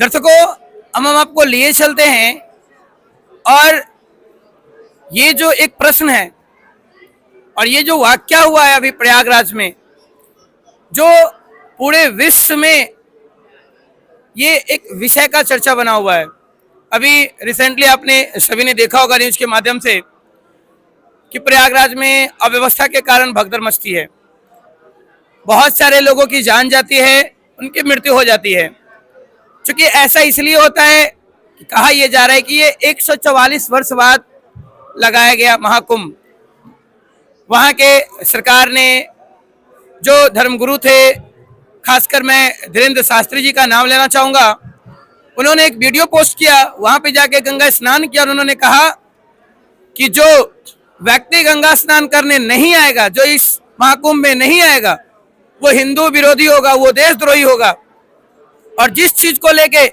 दर्शकों, हम आपको लिए चलते हैं और ये जो एक प्रश्न है और ये जो वाकया हुआ है अभी प्रयागराज में, जो पूरे विश्व में ये एक विषय का चर्चा बना हुआ है। अभी रिसेंटली आपने सभी ने देखा होगा न्यूज के माध्यम से कि प्रयागराज में अव्यवस्था के कारण भगदड़ मचती है, बहुत सारे लोगों की जान जाती है, उनकी मृत्यु हो जाती है। क्योंकि ऐसा इसलिए होता है कि कहा यह जा रहा है कि ये 144 वर्ष बाद लगाया गया महाकुंभ, वहां के सरकार ने जो धर्मगुरु थे, खासकर मैं धीरेन्द्र शास्त्री जी का नाम लेना चाहूंगा, उन्होंने एक वीडियो पोस्ट किया, वहां पे जाके गंगा स्नान किया और उन्होंने कहा कि जो व्यक्ति गंगा स्नान करने नहीं आएगा, जो इस महाकुंभ में नहीं आएगा, वो हिंदू विरोधी होगा, वो देशद्रोही होगा। और जिस चीज को लेके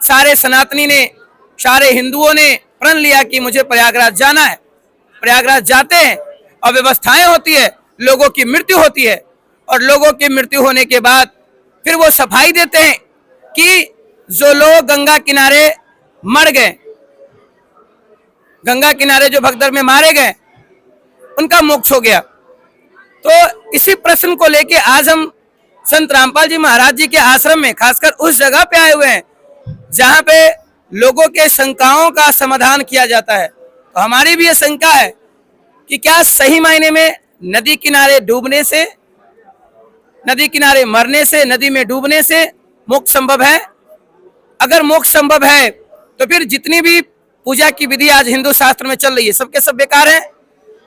सारे सनातनी ने, सारे हिंदुओं ने प्रण लिया कि मुझे प्रयागराज जाना है, प्रयागराज जाते हैं, अव्यवस्थाएं होती है, लोगों की मृत्यु होती है और लोगों की मृत्यु होने के बाद फिर वो सफाई देते हैं कि जो लोग गंगा किनारे मर गए, गंगा किनारे जो भगदड़ में मारे गए, उनका मोक्ष हो गया। तो इसी प्रश्न को लेके आज हम संत रामपाल जी महाराज जी के आश्रम में, खासकर उस जगह पे आए हुए हैं जहां पे लोगों के शंकाओं का समाधान किया जाता है। तो हमारी भी ये शंका है कि क्या सही मायने में नदी किनारे डूबने से, नदी किनारे मरने से, नदी में डूबने से मोक्ष संभव है? अगर मोक्ष संभव है तो फिर जितनी भी पूजा की विधि आज हिंदू शास्त्र में चल रही है, सबके सब बेकार है।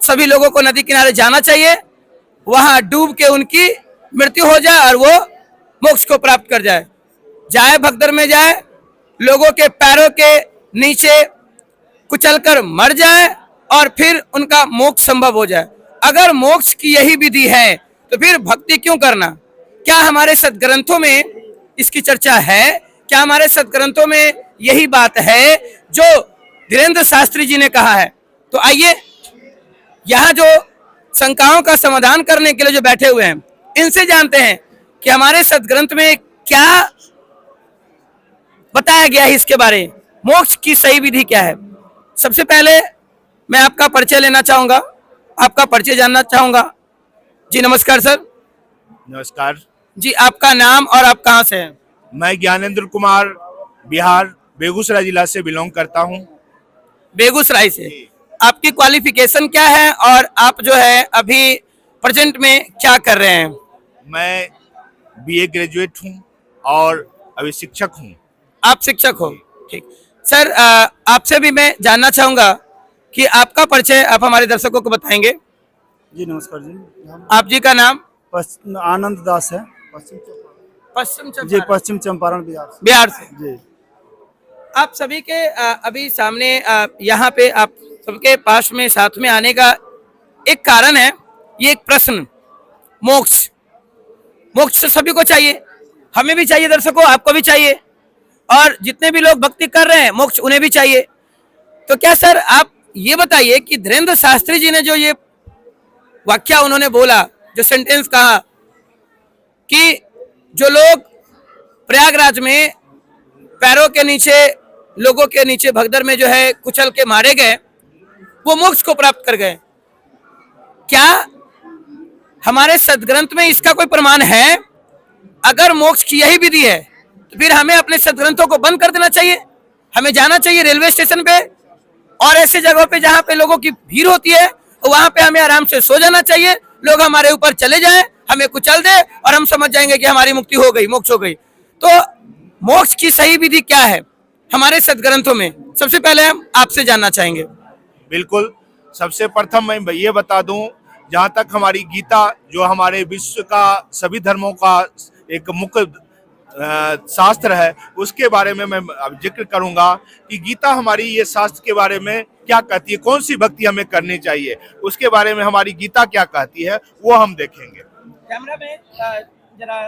सभी लोगों को नदी किनारे जाना चाहिए, वहां डूब के उनकी मृत्यु हो जाए और वो मोक्ष को प्राप्त कर जाए, जाए भगदड़ में जाए, लोगों के पैरों के नीचे कुचलकर मर जाए और फिर उनका मोक्ष संभव हो जाए। अगर मोक्ष की यही विधि है तो फिर भक्ति क्यों करना? क्या हमारे सदग्रंथों में इसकी चर्चा है? क्या हमारे सदग्रंथों में यही बात है जो धीरेन्द्र शास्त्री जी ने कहा है? तो आइए यहाँ जो शंकाओं का समाधान करने के लिए जो बैठे हुए हैं, इनसे जानते हैं कि हमारे सदग्रंथ में क्या बताया गया है इसके बारे में, मोक्ष की सही विधि क्या है। सबसे पहले मैं आपका परिचय लेना चाहूंगा, आपका परिचय जानना चाहूंगा। जी नमस्कार सर। नमस्कार जी, आपका नाम और आप कहाँ से हैं? मैं ज्ञानेंद्र कुमार, बिहार बेगूसराय जिला से बिलोंग करता हूँ। बेगूसराय से। आपकी क्वालिफिकेशन क्या है और आप जो है अभी प्रेजेंट में क्या कर रहे हैं? मैं बीए ग्रेजुएट हूँ और अभी शिक्षक हूँ। आप शिक्षक हो, ठीक। सर, आपसे भी मैं जानना चाहूंगा कि आपका परिचय आप हमारे दर्शकों को बताएंगे। जी नमस्कार जी। आप जी का नाम? आनंद दास है, पश्चिम चंपारण बिहार से। जी। आप सभी के अभी सामने यहाँ पे आप सबके पास में साथ में आने का एक कारण है, ये एक प्रश्न, मोक्ष। मोक्ष सभी को चाहिए, हमें भी चाहिए, दर्शकों आपको भी चाहिए, और जितने भी लोग भक्ति कर रहे हैं मोक्ष उन्हें भी चाहिए। तो क्या सर आप ये बताइए कि धीरेन्द्र शास्त्री जी ने जो ये वाक्या उन्होंने बोला, जो सेंटेंस कहा कि जो लोग प्रयागराज में पैरों के नीचे, लोगों के नीचे भगदड़ में जो है कुचल के मारे गए, वो मोक्ष को प्राप्त कर गए, क्या हमारे सदग्रंथ में इसका कोई प्रमाण है? अगर मोक्ष की यही विधि है तो फिर हमें अपने सदग्रंथों को बंद कर देना चाहिए, हमें जाना चाहिए रेलवे स्टेशन पे और ऐसे जगहों पे जहां पे लोगों की भीड़ होती है, वहां पे हमें आराम से सो जाना चाहिए, लोग हमारे ऊपर चले जाएं, हमें कुचल दे और हम समझ जाएंगे कि हमारी मुक्ति हो गई, मोक्ष हो गई। तो मोक्ष की सही विधि क्या है हमारे सदग्रंथों में? सबसे पहले हम आपसे जानना चाहेंगे। बिल्कुल, सबसे प्रथम मैं ये बता दूं, जहाँ तक हमारी गीता जो हमारे विश्व का सभी धर्मों का एक मुख्य शास्त्र है, उसके बारे में मैं अब जिक्र करूंगा कि गीता हमारी ये शास्त्र के बारे में क्या कहती है, कौन सी भक्ति हमें करनी चाहिए, उसके बारे में हमारी गीता क्या कहती है वो हम देखेंगे। कैमरा में जरा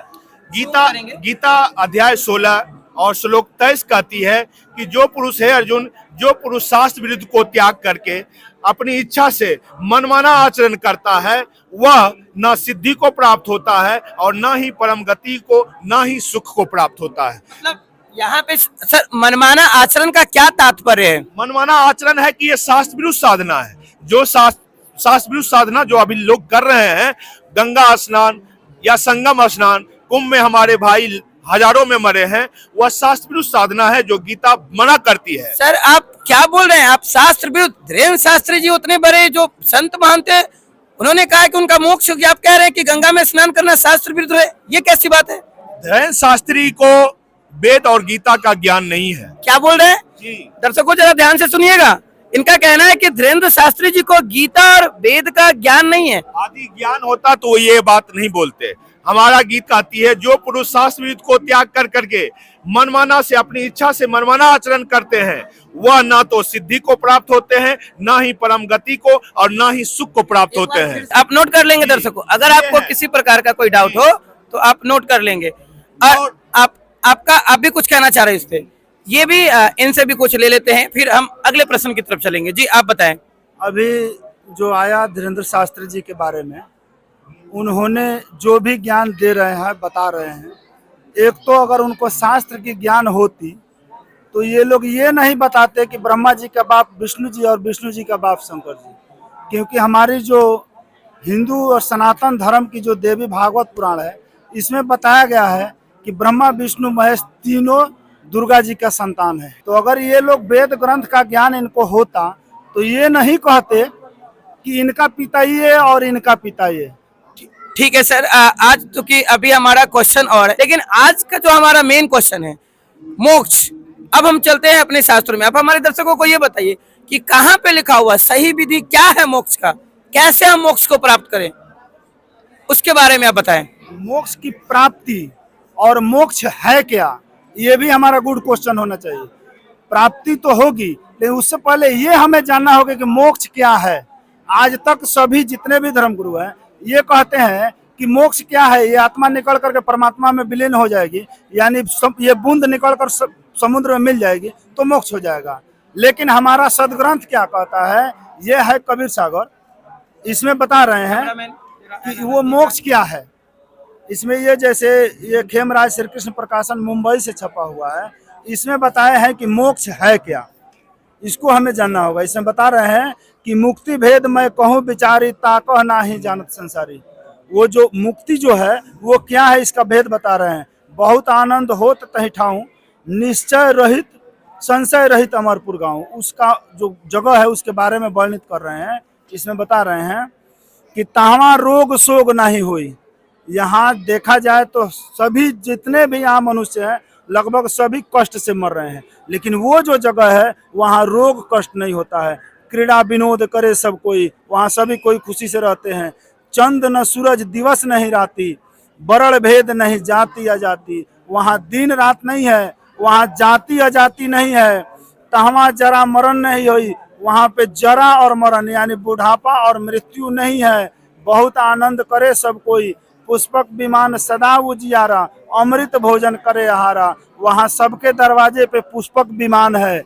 गीता अध्याय 16 और श्लोक 23 कहती है कि जो पुरुष है अर्जुन, जो पुरुष शास्त्र विरुद्ध को त्याग करके अपनी इच्छा से मनमाना आचरण करता है, वह न सिद्धि को प्राप्त होता है और न ही परम गति को, न ही सुख को प्राप्त होता है। मतलब यहाँ पे सर मनमाना आचरण का क्या तात्पर्य है? मनमाना आचरण है कि ये शास्त्र विरुद्ध साधना है। जो शास्त्र विरुद्ध साधना जो अभी लोग कर रहे हैं, गंगा स्नान या संगम स्नान, कुंभ में हमारे भाई हजारों में मरे हैं, वह शास्त्र विरुद्ध साधना है जो गीता मना करती है। सर आप क्या बोल रहे हैं? आप शास्त्र विरुद्ध, धीरेन्द्र शास्त्री जी उतने बड़े जो संत महान थे, उन्होंने कहा कि उनका मोक्ष हो गया, आप कह रहे हैं कि गंगा में स्नान करना शास्त्र विरुद्ध है, ये कैसी बात है? धीरेन्द्र शास्त्री को वेद और गीता का ज्ञान नहीं है। क्या बोल रहे हैं जी दर्शकों, जरा ध्यान से सुनिएगा। इनका कहना है कि धीरेन्द्र शास्त्री जी को गीता और वेद का ज्ञान नहीं है। आदि ज्ञान होता तो ये बात नहीं बोलते। हमारा गीत कहती है, जो पुरुष शास्त्र विरुद्ध को त्याग कर करके मनमाना से, अपनी इच्छा से मनमाना आचरण करते हैं, वह ना तो सिद्धि को प्राप्त होते हैं, ना ही परम गति को, और ना ही सुख को प्राप्त होते हैं। आप नोट कर लेंगे दर्शकों, अगर आपको किसी प्रकार का कोई डाउट हो तो आप नोट कर लेंगे। और आप भी कुछ कहना चाह रहे हैं इस पे? ये भी इनसे भी कुछ ले लेते हैं, फिर हम अगले प्रश्न की तरफ चलेंगे। जी आप बताएं। अभी जो आया धीरेन्द्र शास्त्री जी के बारे में, उन्होंने जो भी ज्ञान दे रहे हैं, बता रहे हैं, एक तो अगर उनको शास्त्र की ज्ञान होती तो ये लोग ये नहीं बताते कि ब्रह्मा जी का बाप विष्णु जी और विष्णु जी का बाप शंकर जी। क्योंकि हमारी जो हिंदू और सनातन धर्म की जो देवी भागवत पुराण है, इसमें बताया गया है कि ब्रह्मा विष्णु महेश तीनों दुर्गा जी का संतान है। तो अगर ये लोग वेद ग्रंथ का ज्ञान इनको होता तो ये नहीं कहते कि इनका पिता ये और इनका पिता ये। ठीक है सर, आज तो कि अभी हमारा क्वेश्चन और है, लेकिन आज का जो हमारा मेन क्वेश्चन है मोक्ष। अब हम चलते हैं अपने शास्त्रों में। अब हमारे दर्शकों को ये बताइए कि कहाँ पे लिखा हुआ सही विधि क्या है मोक्ष का, कैसे हम मोक्ष को प्राप्त करें, उसके बारे में आप बताएं। मोक्ष की प्राप्ति और मोक्ष है क्या, ये भी हमारा गुड क्वेश्चन होना चाहिए। प्राप्ति तो होगी, लेकिन उससे पहले ये हमें जानना होगा कि मोक्ष क्या है। आज तक सभी जितने भी धर्मगुरु हैं ये कहते हैं कि मोक्ष क्या है, ये आत्मा निकल करके परमात्मा में विलीन हो जाएगी, यानी ये बूंद निकल कर समुद्र में मिल जाएगी तो मोक्ष हो जाएगा। लेकिन हमारा सदग्रंथ क्या कहता है, ये है कबीर सागर, इसमें बता रहे हैं कि वो मोक्ष क्या है। इसमें ये जैसे ये खेमराज श्री कृष्ण प्रकाशन मुंबई से छपा हुआ है, इसमें बताया है कि मोक्ष है क्या, इसको हमें जानना होगा। इसमें बता रहे हैं कि मुक्ति भेद मैं कहूँ विचारी, ताकह नाही जानत संसारी। वो जो मुक्ति जो है वो क्या है, इसका भेद बता रहे हैं। बहुत आनंद होत तहि ठाऊं, निश्चय रहित संशय रहित अमरपुर गाँव, उसका जो जगह है उसके बारे में वर्णित कर रहे हैं। इसमें बता रहे हैं कि तावा रोग शोग नहीं हुई। यहाँ देखा जाए तो सभी जितने भी यहाँ मनुष्य हैं लगभग सभी कष्ट से मर रहे हैं, लेकिन वो जो जगह है वहाँ रोग कष्ट नहीं होता है। क्रीड़ा विनोद करे सब कोई, वहाँ सभी कोई खुशी से रहते हैं। चंद न सूरज दिवस नहीं राती, बरड़ भेद नहीं जाति अजाति। वहाँ दिन रात नहीं है, वहाँ जाति अजाति नहीं है। तहवा जरा मरण नहीं हुई, वहाँ पे जरा और मरण यानी बुढ़ापा और मृत्यु नहीं है। बहुत आनंद करे सब कोई, पुष्पक विमान सदा उजियारा, अमृत भोजन करे आहारा। वहाँ सबके दरवाजे पे पुष्पक विमान है,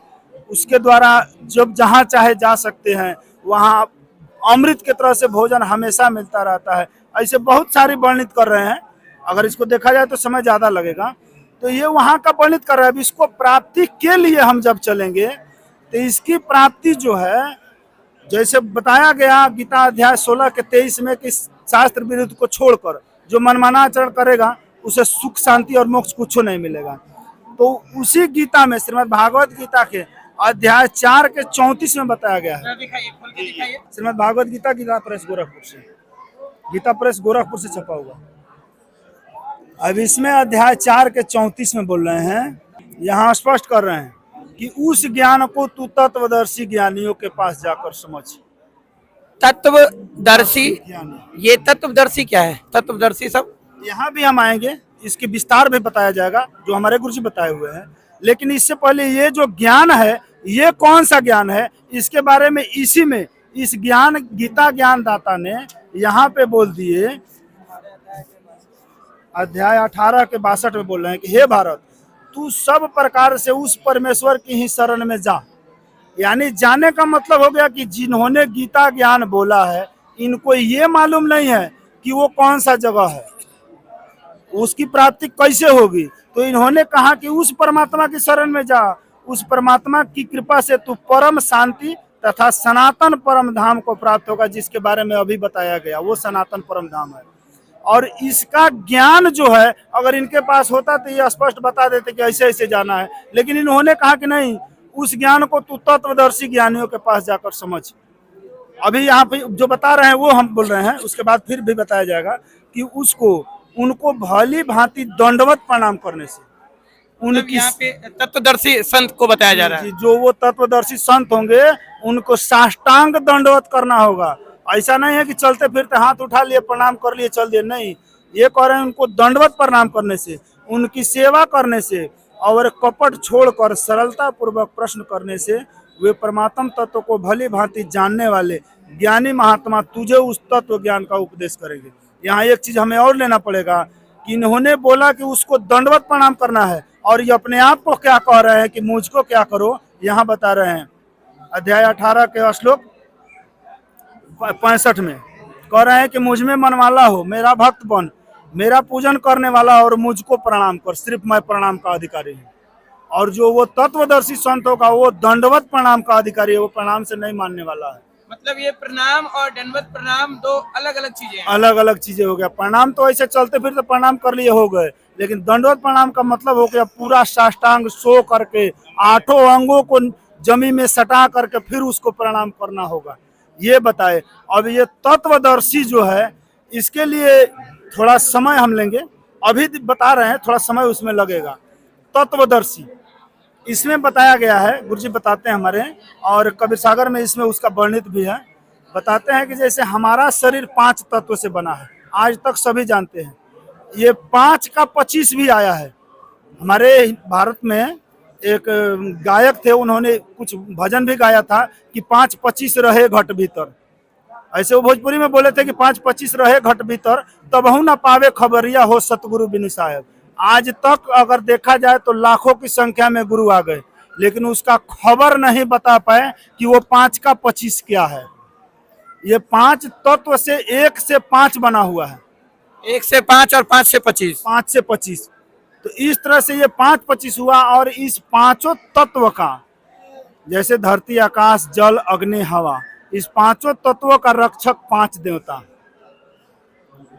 उसके द्वारा जब जहाँ चाहे जा सकते हैं। वहाँ अमृत की तरह से भोजन हमेशा मिलता रहता है। ऐसे बहुत सारी वर्णित कर रहे हैं, अगर इसको देखा जाए तो समय ज़्यादा लगेगा। तो ये वहाँ का वर्णित कर रहे हैं। अब इसको प्राप्ति के लिए हम जब चलेंगे तो इसकी प्राप्ति जो है, जैसे बताया गया गीता अध्याय 16 के 23 में कि शास्त्र विरुद्ध को छोड़कर जो मनमाना आचरण करेगा उसे सुख शांति और मोक्ष कुछ नहीं मिलेगा। तो उसी गीता में श्रीमद् भागवत गीता के अध्याय 4 के 34 में बताया गया है। श्रीमद् भागवत गीता गीता प्रेस गोरखपुर से, गीता प्रेस गोरखपुर से छपा हुआ। अब इसमें अध्याय 4 के 34 में बोल रहे हैं, यहाँ स्पष्ट कर रहे हैं कि उस ज्ञान को तू तत्वदर्शी ज्ञानियों के पास जाकर समझ। तत्वदर्शी, ये तत्वदर्शी क्या है? तत्वदर्शी सब यहाँ भी हम आएंगे, इसके विस्तार में बताया जाएगा जो हमारे गुरुजी बताए हुए हैं। लेकिन इससे पहले ये जो ज्ञान है ये कौन सा ज्ञान है, इसके बारे में इसी में इस ज्ञान गीता ज्ञान दाता ने यहाँ पे बोल दिए। अध्याय 18 के 62 में बोल रहे हैं कि हे भारत, तू सब प्रकार से उस परमेश्वर की ही शरण में जा। यानी जाने का मतलब हो गया कि जिन्होंने गीता ज्ञान बोला है इनको ये मालूम नहीं है कि वो कौन सा जगह है। उसकी प्राप्ति कैसे होगी? तो इन्होंने कहा कि उस परमात्मा की शरण में जा, उस परमात्मा की कृपा से तू परम शांति तथा सनातन परम धाम को प्राप्त होगा, जिसके बारे में अभी बताया गया, वो सनातन परम धाम है। और इसका ज्ञान जो है अगर इनके पास होता तो ये स्पष्ट बता देते कि ऐसे ऐसे जाना है, लेकिन इन्होंने कहा कि नहीं, उस ज्ञान को तू तत्वदर्शी ज्ञानियों के पास जाकर समझ। अभी यहाँ पे जो बता रहे हैं वो हम बोल रहे हैं, उसके बाद फिर भी बताया जाएगा कि उसको उनको भली भांति दंडवत प्रणाम करने से मतलब यहाँ पे तत्वदर्शी संत को बताया जा रहा है। जो वो तत्वदर्शी संत होंगे उनको साष्टांग दंडवत करना होगा। ऐसा नहीं है कि चलते फिरते हाथ उठा लिए, प्रणाम कर लिए, चल दिए, नहीं। ये कह रहे हैं उनको दंडवत प्रणाम करने से, उनकी सेवा करने से और कपट छोड़कर सरलता पूर्वक प्रश्न करने से वे परमात्म तत्व को भली भांति जानने वाले ज्ञानी महात्मा तुझे उस तत्व ज्ञान का उपदेश करेंगे। यहाँ एक चीज हमें और लेना पड़ेगा कि इन्होंने बोला कि उसको दंडवत प्रणाम करना है, और ये अपने आप को क्या कह रहे हैं कि मुझको क्या करो, यहाँ बता रहे हैं अध्याय 18 के श्लोक 65 में कह रहे हैं कि मुझ में मनवाला हो, मेरा भक्त बन, मेरा पूजन करने वाला और मुझको प्रणाम कर, सिर्फ मैं प्रणाम का अधिकारी हूँ। और जो वो तत्वदर्शी संत होगा वो दंडवत प्रणाम का अधिकारी है, वो प्रणाम से नहीं मानने वाला है। मतलब ये प्रणाम और दंडवत प्रणाम दो अलग अलग चीजें हैं। अलग अलग चीजें हो गया। प्रणाम तो ऐसे चलते फिरते प्रणाम कर लिए हो गए, लेकिन दंडवत प्रणाम का मतलब हो गया पूरा साष्टांग सो करके 8 अंगों को जमीन में सटा करके फिर उसको प्रणाम करना होगा, ये बताए। अब ये तत्वदर्शी जो है इसके लिए थोड़ा समय हम लेंगे, अभी बता रहे हैं, थोड़ा समय उसमें लगेगा। तत्वदर्शी इसमें बताया गया है, गुरुजी बताते हैं हमारे, और कबीर सागर में इसमें उसका वर्णित भी है। बताते हैं कि जैसे हमारा शरीर 5 तत्व से बना है, आज तक सभी जानते हैं। ये 5 का 25 भी आया है। हमारे भारत में एक गायक थे, उन्होंने कुछ भजन भी गाया था कि 5-25 रहे घट भीतर। ऐसे वो भोजपुरी में बोले थे कि 5-25 रहे घट भीतर, तबहु न पावे खबरिया हो सतगुरु बिनु साहेब। आज तक अगर देखा जाए तो लाखों की संख्या में गुरु आ गए, लेकिन उसका खबर नहीं बता पाए कि वो 5 का 25 क्या है। ये 5 तत्व से 1 से 5 बना हुआ है, 1 से 5 और 5 से 25। 5 से 25, तो इस तरह से ये 5-25 हुआ। और इस 5 तत्व का, जैसे धरती आकाश जल अग्नि हवा, इस 5 तत्वों का रक्षक 5 देवता।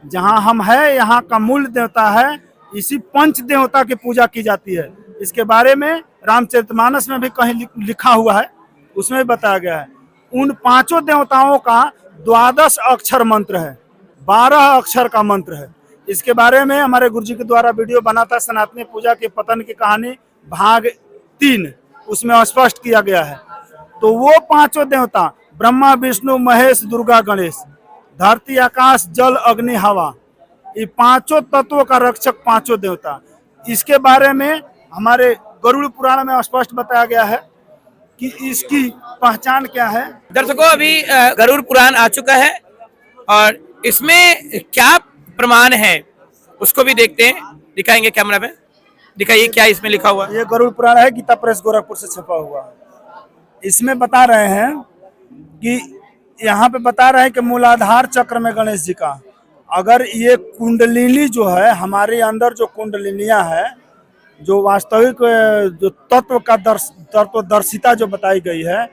जहां हम है यहाँ का मूल देवता है, इसी पंच देवता की पूजा की जाती है। इसके बारे में रामचरितमानस में भी कहीं लिखा हुआ है, उसमें भी बताया गया है। उन 5 देवताओं का 12 अक्षर मंत्र है, 12 अक्षर का मंत्र है। इसके बारे में हमारे गुरुजी के द्वारा वीडियो बना था, सनातनी पूजा के पतन की कहानी भाग 3, उसमें स्पष्ट किया गया है। तो वो 5 देवता ब्रह्मा विष्णु महेश दुर्गा गणेश, धरती आकाश जल अग्नि हवा, ये 5 तत्वों का रक्षक 5 देवता। इसके बारे में हमारे गरुड़ पुराण में स्पष्ट बताया गया है कि इसकी पहचान क्या है। दर्शकों, अभी गरुड़ पुराण आ चुका है और इसमें क्या प्रमाण है उसको भी देखते हैं, दिखाएंगे कैमरा में। दिखाइए क्या इसमें लिखा हुआ। ये गरुड़ पुराण है, गीता प्रेस गोरखपुर से छपा हुआ। इसमें बता रहे हैं कि यहाँ पे बता रहे हैं कि मूलाधार चक्र में गणेश जी का, अगर ये कुंडलिनी जो है हमारे अंदर, जो कुंडलिनियाँ है, जो वास्तविक जो तत्व का तत्वदर्शिता जो बताई गई है,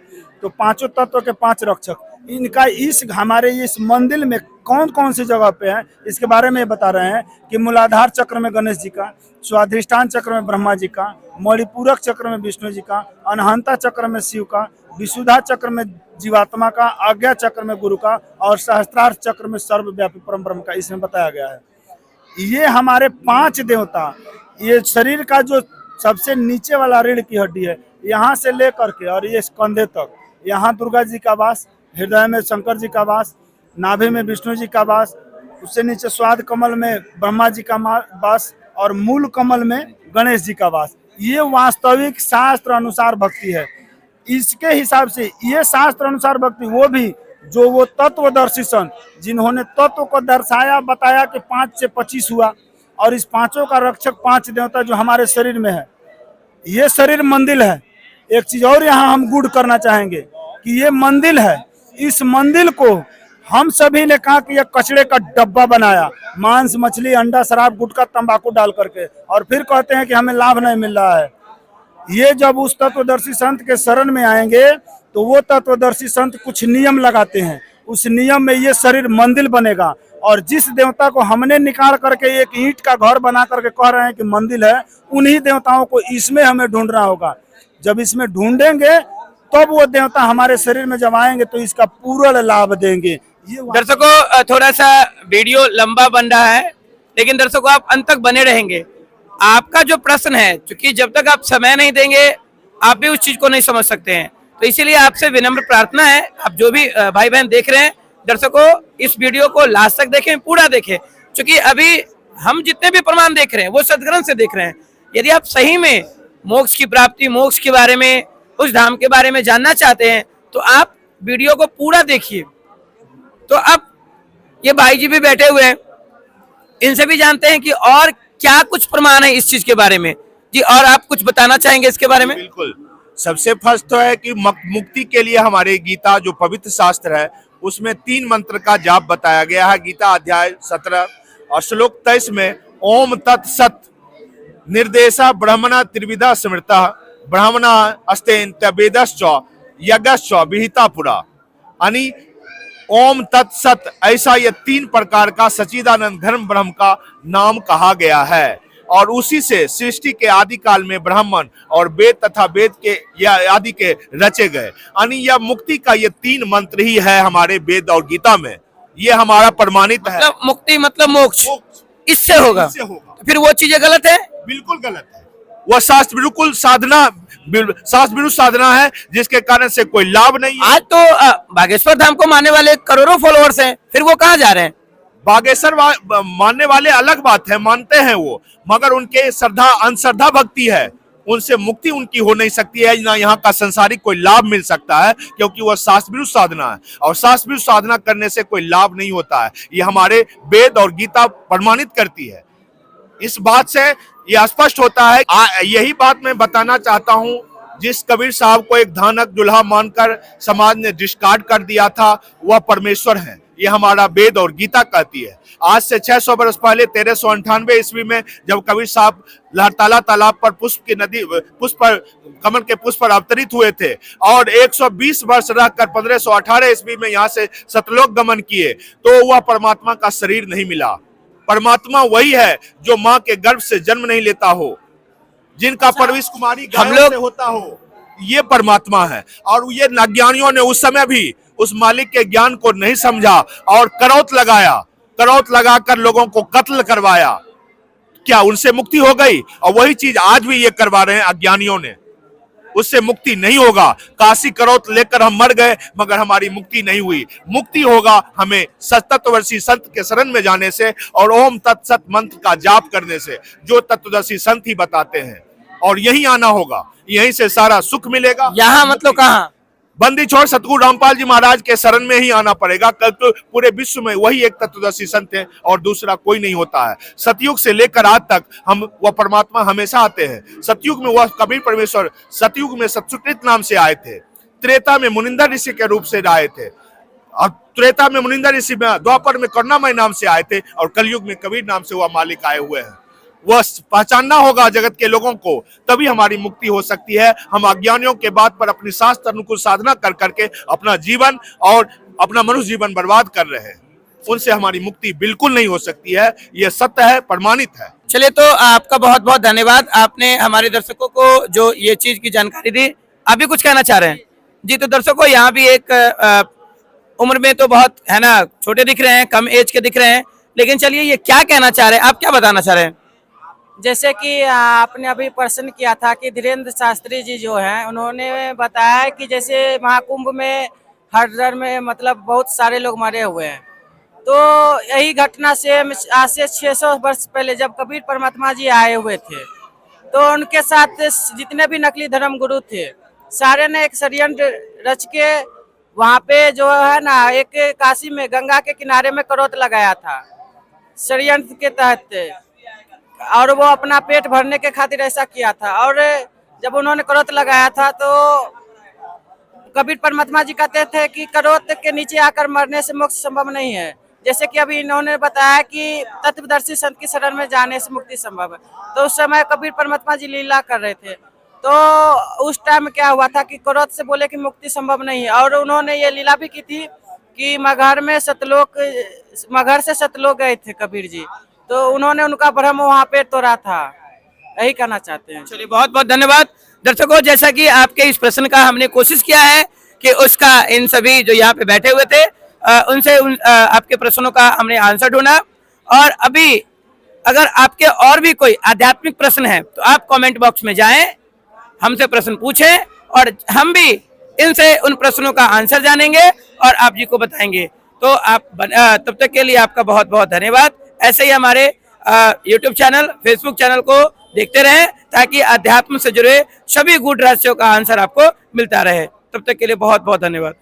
तो 5 तत्व के 5 रक्षक, इनका इस हमारे इस मंदिर में कौन कौन सी जगह पे है, इसके बारे में बता रहे हैं कि मूलाधार चक्र में गणेश जी का, स्वाधिष्ठान चक्र में ब्रह्मा जी का, मणिपूरक चक्र में विष्णु जी का, अनहंता चक्र में शिव का, विशुद्धा चक्र में जीवात्मा का, आज्ञा चक्र में गुरु का, और सहस्त्रार्थ चक्र में सर्वव्यापी परम ब्रह्म का, इसमें बताया गया है। ये हमारे 5 देवता, ये शरीर का जो सबसे नीचे वाला रीढ़ की हड्डी है, यहाँ से लेकर के और ये कंधे तक, यहाँ दुर्गा जी का वास, हृदय में शंकर जी का वास, नाभि में विष्णु जी का वास, उससे नीचे स्वाद कमल में ब्रह्मा जी का वास, और मूल कमल में गणेश जी का वास। ये वास्तविक शास्त्र अनुसार भक्ति है। इसके हिसाब से ये शास्त्र अनुसार भक्ति, वो भी जो वो तत्वदर्शी संत जिन्होंने तत्व को दर्शाया, बताया कि 5 से 25 हुआ, और इस 5 का रक्षक 5 देवता जो हमारे शरीर में है। ये शरीर मंदिर है। एक चीज और यहाँ हम गुड़ करना चाहेंगे कि ये मंदिर है, इस मंदिर को हम सभी ने कहा कि यह कचड़े का डब्बा बनाया, मांस मछली अंडा शराब गुटखा तंबाकू डाल करके, और फिर कहते हैं कि हमें लाभ नहीं मिल रहा है। ये जब उस तत्वदर्शी संत के शरण में आएंगे तो वो तत्वदर्शी संत कुछ नियम लगाते हैं, उस नियम में ये शरीर मंदिर बनेगा। और जिस देवता को हमने निकाल करके एक ईंट का घर बना करके कह रहे हैं कि मंदिर है, उन्हीं देवताओं को इसमें हमें ढूंढना होगा। जब इसमें ढूंढेंगे तब वो देवता हमारे शरीर में जब आएंगे तो इसका पूर्ण लाभ देंगे। ये दर्शकों, थोड़ा सा वीडियो लंबा बन रहा है, लेकिन दर्शकों आप अंत तक बने रहेंगे। आपका जो प्रश्न है, क्योंकि जब तक आप समय नहीं देंगे आप भी उस चीज को नहीं समझ सकते हैं, तो इसीलिए आपसे विनम्र प्रार्थना है, आप जो भी भाई बहन देख रहे हैं, दर्शकों इस वीडियो को लास्ट तक देखें, पूरा देखें, क्योंकि अभी हम जितने भी प्रमाण देख रहे हैं वो सदग्रंथ से देख रहे हैं। यदि आप सही में मोक्ष की प्राप्ति, मोक्ष के बारे में, उस धाम के बारे में जानना चाहते हैं तो आप वीडियो को पूरा देखिए। तो अब ये भाई जी भी बैठे हुए हैं, इनसे भी जानते हैं कि और क्या कुछ प्रमाण है इस चीज के बारे में। जी, और आप कुछ बताना चाहेंगे इसके बारे में? बिल्कुल। सबसे फर्स्ट तो है कि मुक्ति के लिए हमारे गीता जो पवित्र शास्त्र है उसमें 3 मंत्र का जाप बताया गया है। गीता अध्याय 17 और श्लोक 23 में ओम तत्सत निर्देशा ब्रह्मणा त्रिविधा स्मृता ब्राह्मणा अस्तेन तवेदश्च यज्ञश्च विहिता पुरा, यानी ओम तत्सत, ऐसा ये 3 प्रकार का सच्चिदानंद धर्म ब्रह्म का नाम कहा गया है। और उसी से सृष्टि के आदि काल में ब्राह्मण और वेद तथा वेद के या आदि के रचे गए, यानी यह मुक्ति का ये 3 मंत्र ही है हमारे वेद और गीता में। ये हमारा प्रमाणित है। मतलब मुक्ति मतलब मोक्ष इससे होगा, इससे होगा। तो फिर वो चीजें गलत है? बिल्कुल गलत है। वह शास्त्र बिल्कुल शास्त्र विरुद्ध साधना है जिसके कारण से कोई लाभ नहीं है। आज तो बागेश्वर धाम को मानने वाले करोड़ों फॉलोअर्स हैं, फिर वो कहाँ जा रहे हैं? बागेश्वर मानने वाले अलग बात है, मानते हैं वो, मगर उनके अंधश्रद्धा भक्ति है, उनसे मुक्ति उनकी हो नहीं सकती है, ना यहाँ का संसारिक कोई लाभ मिल सकता है, क्योंकि वह शास्त्र विरुद्ध साधना है और शास्त्र विरुद्ध साधना करने से कोई लाभ नहीं होता है। ये हमारे वेद और गीता प्रमाणित करती है। इस बात से यह स्पष्ट होता है। यही बात मैं बताना चाहता हूँ, जिस कबीर साहब को एक धानक दुल्हा मानकर समाज ने डिस्कार्ड कर दिया था, वह परमेश्वर है, ये हमारा वेद और गीता कहती है। आज से 600 वर्ष पहले 1398 ईस्वी में जब कबीर साहब लहरताला तालाब पर कमल के पुष्प पर अवतरित हुए थे और 120 वर्ष रहकर 1518 ईस्वी में यहाँ से सतलोक गमन किए, तो वह परमात्मा का शरीर नहीं मिला। परमात्मा वही है जो माँ के गर्भ से जन्म नहीं लेता हो, जिनका परवरिश कुमारी गायों से होता हो, ये परमात्मा है। और ये अज्ञानियों ने उस समय भी उस मालिक के ज्ञान को नहीं समझा और करौत लगाकर लोगों को कत्ल करवाया। क्या उनसे मुक्ति हो गई? और वही चीज आज भी ये करवा रहे हैं अज्ञानियों ने, उससे मुक्ति नहीं होगा। काशी करौत लेकर हम मर गए मगर हमारी मुक्ति नहीं हुई। मुक्ति होगा हमें तत्वदर्शी संत के शरण में जाने से और ओम तत्सत मंत्र का जाप करने से, जो तत्वदर्शी संत ही बताते हैं। और यहीं आना होगा, यहीं से सारा सुख मिलेगा। यहाँ मतलब कहाँ? बंदी छोड़ सतगुरु रामपाल जी महाराज के शरण में ही आना पड़ेगा। कल तो पूरे विश्व में वही एक तत्वदर्शी संत है और दूसरा कोई नहीं होता है। सतयुग से लेकर आज तक वह परमात्मा हमेशा आते हैं। सतयुग में वह कबीर परमेश्वर सतयुग में सतसुकृत नाम से आए थे, त्रेता में मुनिंदर ऋषि के रूप से आए थे, और त्रेता में मुनिंदर ऋषि में, द्वापर में करुणामय नाम से आए थे, और कलयुग में कबीर नाम से वह मालिक आए हुए हैं। वह पहचानना होगा जगत के लोगों को, तभी हमारी मुक्ति हो सकती है। हम अज्ञानियों के बात पर अपनी शास्त्र अनुकूल साधना कर करके अपना जीवन और अपना मनुष्य जीवन बर्बाद कर रहे हैं, उनसे हमारी मुक्ति बिल्कुल नहीं हो सकती है। यह सत्य है, प्रमाणित है। चलिए, तो आपका बहुत बहुत धन्यवाद, आपने हमारे दर्शकों को जो ये चीज की जानकारी दी। आप भी कुछ कहना चाह रहे हैं? जी, तो दर्शकों यहाँ भी एक उम्र में तो बहुत है ना, छोटे दिख रहे हैं, कम एज के दिख रहे हैं, लेकिन चलिए ये क्या कहना चाह रहे हैं, आप क्या बताना चाह रहे हैं? जैसे कि आपने अभी प्रश्न किया था कि धीरेन्द्र शास्त्री जी जो हैं, उन्होंने बताया कि जैसे महाकुंभ में हरिद्वार में मतलब बहुत सारे लोग मरे हुए हैं, तो यही घटना से आज से 600 वर्ष पहले जब कबीर परमात्मा जी आए हुए थे, तो उनके साथ जितने भी नकली धर्म गुरु थे, सारे ने एक षड्यंत्र रच के वहाँ पे जो है ना, एक काशी में गंगा के किनारे में करौत लगाया था षड्यंत्र के तहत, और वो अपना पेट भरने के खातिर ऐसा किया था। और जब उन्होंने करौत लगाया था तो कबीर परमात्मा जी कहते थे कि करोत के नीचे आकर मरने से मोक्ष संभव नहीं है। जैसे कि अभी इन्होंने बताया कि तत्वदर्शी संत की शरण में जाने से मुक्ति संभव है। तो उस समय कबीर परमात्मा जी लीला कर रहे थे, तो उस टाइम क्या हुआ था कि क्रोध से बोले कि मुक्ति संभव नहीं है। और उन्होंने ये लीला भी की थी कि मगहर से सतलोक गए थे कबीर जी, तो उन्होंने उनका भ्रम वहाँ पे तोड़ा था। यही कहना चाहते हैं। चलिए, बहुत बहुत धन्यवाद। दर्शकों, जैसा कि आपके इस प्रश्न का हमने कोशिश किया है कि उसका इन सभी जो यहाँ पे बैठे हुए थे उनसे आपके प्रश्नों का हमने आंसर ढूंढा। और अभी अगर आपके और भी कोई आध्यात्मिक प्रश्न है तो आप कमेंट बॉक्स में जाएं, हमसे प्रश्न पूछें और हम भी इनसे उन प्रश्नों का आंसर जानेंगे और आप जी को बताएंगे। तो आप तब तक के लिए आपका बहुत बहुत धन्यवाद। ऐसे ही हमारे यूट्यूब चैनल, फेसबुक चैनल को देखते रहें ताकि अध्यात्म से जुड़े सभी गूढ़ रहस्यों का आंसर आपको मिलता रहे। तब तक के लिए बहुत बहुत धन्यवाद।